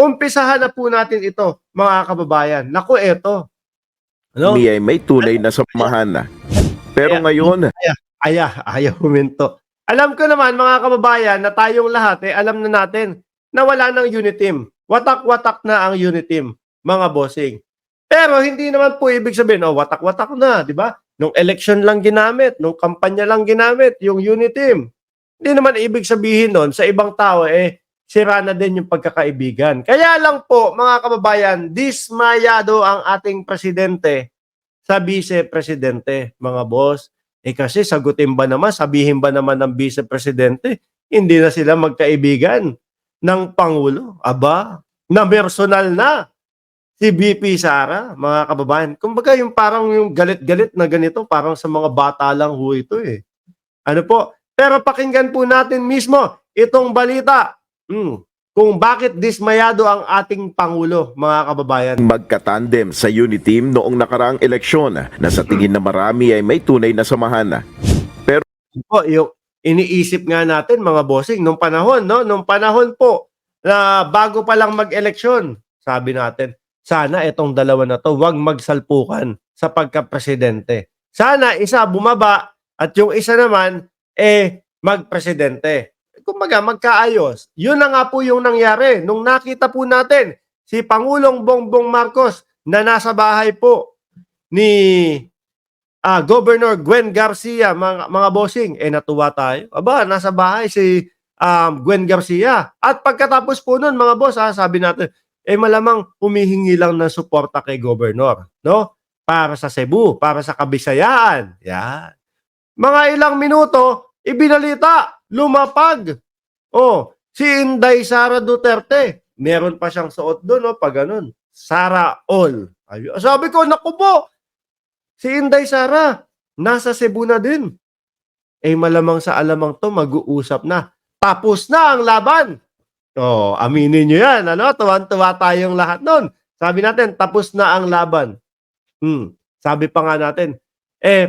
umpisahan na po natin ito, mga kababayan. Naku, eto. Ano? Ay may tunay na samahan na. Pero ngayon, ayaw huminto. Alam ko naman, mga kababayan, na tayong lahat, alam na natin na wala ng unit team. Watak-watak na ang unit team, mga bossing. Pero hindi naman po ibig sabihin, watak-watak na, di ba? Nung election lang ginamit, nung kampanya lang ginamit, yung unit team. Hindi naman ibig sabihin nun, sa ibang tao, sira na din yung pagkakaibigan. Kaya lang po, mga kababayan, dismayado ang ating presidente sa vice-presidente, mga boss. Kasi sagutin ba naman, sabihin ba naman ng vice-presidente, hindi na sila magkaibigan ng Pangulo. Aba, na personal na si VP Sara, mga kababayan. Kumbaga yung parang yung galit-galit na ganito, parang sa mga bata lang ho ito Ano po? Pero pakinggan po natin mismo itong balita. Kung bakit dismayado ang ating Pangulo, mga kababayan. magkatandem sa unit team noong nakaraang eleksyon na sa tingin na marami ay may tunay na samahan. Pero po, yung iniisip nga natin, mga bossing, nung panahon, nung panahon po na bago pa lang mag-eleksyon, sabi natin, sana itong dalawa na to wag magsalpukan sa pagka-presidente. Sana isa bumaba at yung isa naman magpresidente. Kumbaga, magkaayos. Yun na nga po yung nangyari. Nung nakita po natin si Pangulong Bongbong Marcos na nasa bahay po ni Governor Gwen Garcia, mga bossing, natuwa tayo. Aba, nasa bahay si Gwen Garcia. At pagkatapos po nun, mga boss, sabi natin, malamang humihingi lang ng suporta kay Governor, no? Para sa Cebu, para sa Kabisayaan. Yan. Mga ilang minuto, ibinalita, lumapag. Si Inday Sara Duterte, meron pa siyang suot doon, pag ganun. Sara All. Sabi ko, naku po, si Inday Sara, nasa Cebu na din. Malamang sa alamang to, mag-uusap na. Tapos na ang laban. Aminin nyo yan, tuwan-tuwa tayong lahat nun. Sabi natin, tapos na ang laban. Sabi pa nga natin,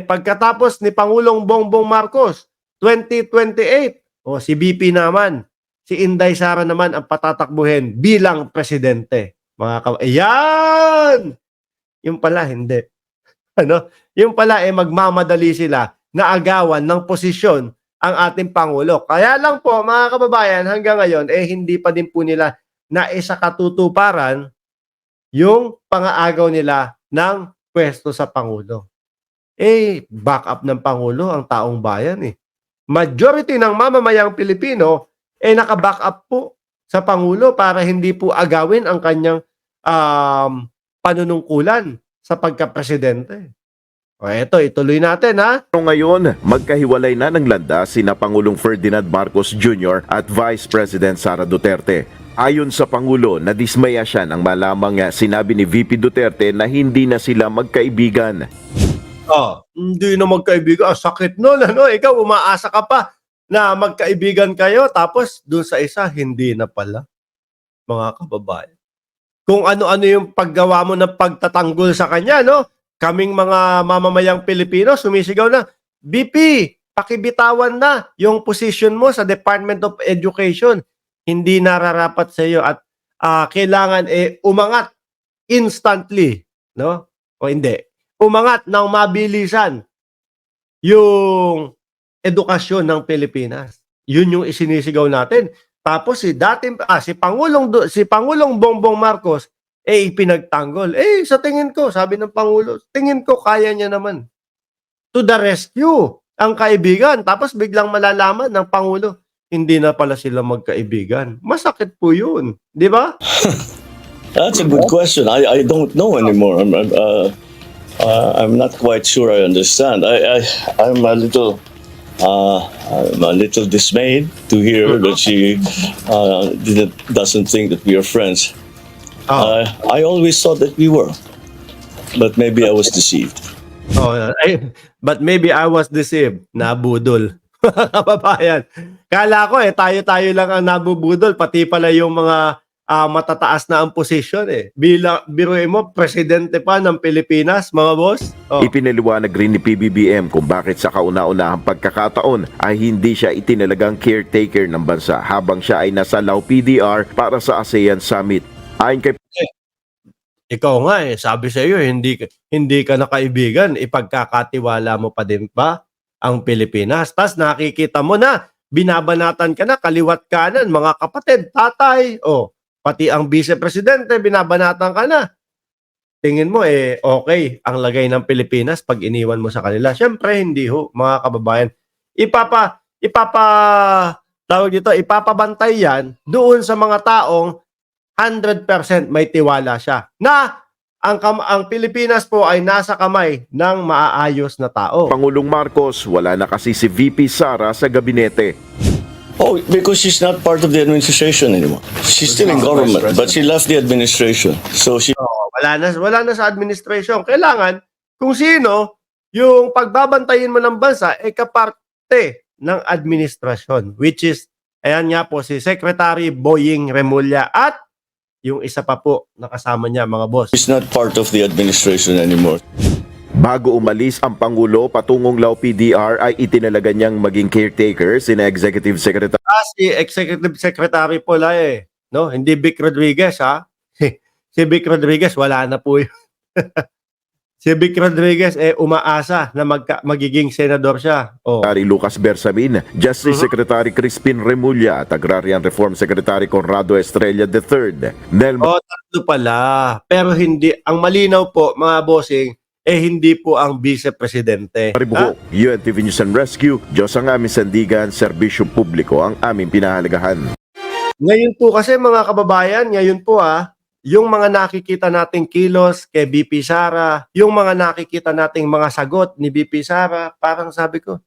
pagkatapos ni Pangulong Bongbong Marcos, 2028, si BP naman, si Inday Sara naman ang patatakbuhin bilang presidente. Ayan! Yung pala, hindi. Yung pala, magmamadali sila na agawan ng posisyon ang ating Pangulo. Kaya lang po, mga kababayan, hanggang ngayon, hindi pa din po nila naisakatutuparan yung pangaagaw nila ng pwesto sa Pangulo. Back up ng Pangulo ang taong bayan Majority ng mamamayang Pilipino naka-back up po sa Pangulo para hindi po agawin ang kanyang panunungkulan sa pagka-presidente. Ito, ituloy natin ngayon, magkahiwalay na ng landas sina Pangulong Ferdinand Marcos Jr. at Vice President Sara Duterte. Ayon sa Pangulo, nadismaya siya nang malamang sinabi ni VP Duterte na hindi na sila magkaibigan. Hindi na magkaibigan. Sakit nun, Ikaw, umaasa ka pa na magkaibigan kayo, tapos doon sa isa, hindi na pala. Mga kababayan. Kung ano-ano yung paggawa mo ng pagtatanggol sa kanya, Kaming mga mamamayang Pilipino, sumisigaw na, BP, pakibitawan na yung position mo sa Department of Education. Hindi nararapat sa iyo at kailangan umangat instantly, O hindi. Umangat ng mabilisan yung edukasyon ng Pilipinas. Yun yung isinisigaw natin. Tapos si Pangulong Bongbong Marcos ipinagtanggol. Sa tingin ko, sabi ng Pangulo, tingin ko kaya niya naman. To the rescue ang kaibigan. Tapos biglang malalaman ng Pangulo, hindi na pala sila magkaibigan. Masakit po yun. Di ba? That's a good question. I don't know anymore. I'm not quite sure I understand. I'm a little dismayed to hear that she doesn't think that we are friends. I always thought that we were, but maybe I was deceived. But maybe I was deceived. Nabudol. Kababayan. Kala ko tayo-tayo lang ang nabubudol, pati pala yung mga matataas na ang posisyon biruin mo, presidente pa ng Pilipinas, mga boss. Ipinaliwanag rin ni PBBM kung bakit sa kauna-unahang pagkakataon ay hindi siya itinalagang caretaker ng bansa habang siya ay nasa Lao PDR para sa ASEAN Summit. Ayon kay Ikaw nga sabi sa iyo hindi ka na kaibigan, ipagkakatiwala mo pa din ba ang Pilipinas? Tas nakikita mo na binabanatan ka na kaliwat kanan, mga kapatid, tatay, pati ang vice presidente binabanatan ka na. Tingin mo okay ang lagay ng Pilipinas pag iniwan mo sa kanila? Syempre hindi ho, mga kababayan. Tawag dito, ipapabantay yan doon sa mga taong 100% may tiwala siya na ang Pilipinas po ay nasa kamay ng maaayos na tao. Pangulong Marcos, wala na kasi si VP Sara sa gabinete. Oh, because she's not part of the administration anymore. She's still in government, but she left the administration. So she Wala na sa administration. Kailangan kung sino yung pagbabantayin mo ng bansa kaparte ng administrasyon, which is ayan nga po si Secretary Boying Remulla at yung isa pa po nakasama niya, mga boss. is not part of the administration anymore. Bago umalis ang Pangulo patungong Lao PDR ay itinalaga niyang maging caretaker sina Executive Secretary Si Executive Secretary po no? Hindi Vic Rodriguez, ha? Si Vic Rodriguez, wala na po yun. Si Vic Rodriguez, umaasa na magiging senador siya. Lucas Bersamin, Justice Secretary Crispin Remulla at Agrarian Reform Secretary Conrado Estrella III. Tatlo pala. Pero hindi, ang malinaw po, mga bossing, hindi po ang vice-presidente. Maribuho, UNTV News and Rescue, Diyos ang aming sandigan, serbisyo publiko ang aming pinahalagahan. Ngayon po kasi, mga kababayan, yung mga nakikita nating kilos kay BP Sara, yung mga nakikita nating mga sagot ni BP Sara, parang sabi ko,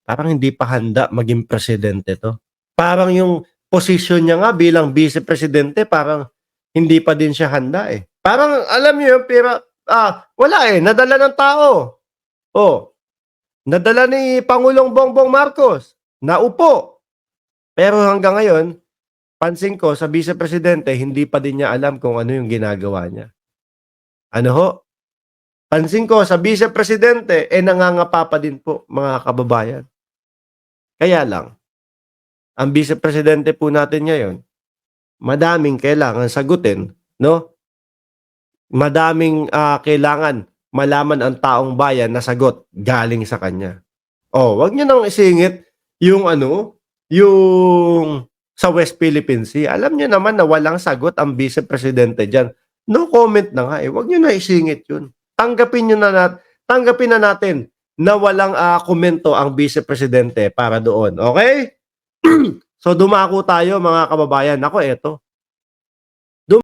parang hindi pa handa maging presidente to. Parang yung posisyon niya nga bilang vice-presidente, parang hindi pa din siya handa Parang, alam niyo, pero wala nadala ng tao. Nadala ni Pangulong Bongbong Marcos, naupo. Pero hanggang ngayon, pansin ko sa vice-presidente, hindi pa din niya alam kung ano yung ginagawa niya. Ano ho? Pansin ko sa vice-presidente, nangangapa pa din po, mga kababayan. Kaya lang, ang vice-presidente po natin ngayon, madaming kailangan sagutin, no? Madaming kailangan malaman ang taong bayan na sagot galing sa kanya. Wag niyo nang isingit yung yung sa West Philippine Sea. Alam niyo naman na walang sagot ang vice-presidente diyan. No comment na nga Wag niyo na isingit 'yun. Tanggapin na natin na walang komento ang vice-presidente para doon. Okay? So dumako tayo, mga kababayan. Ako eto.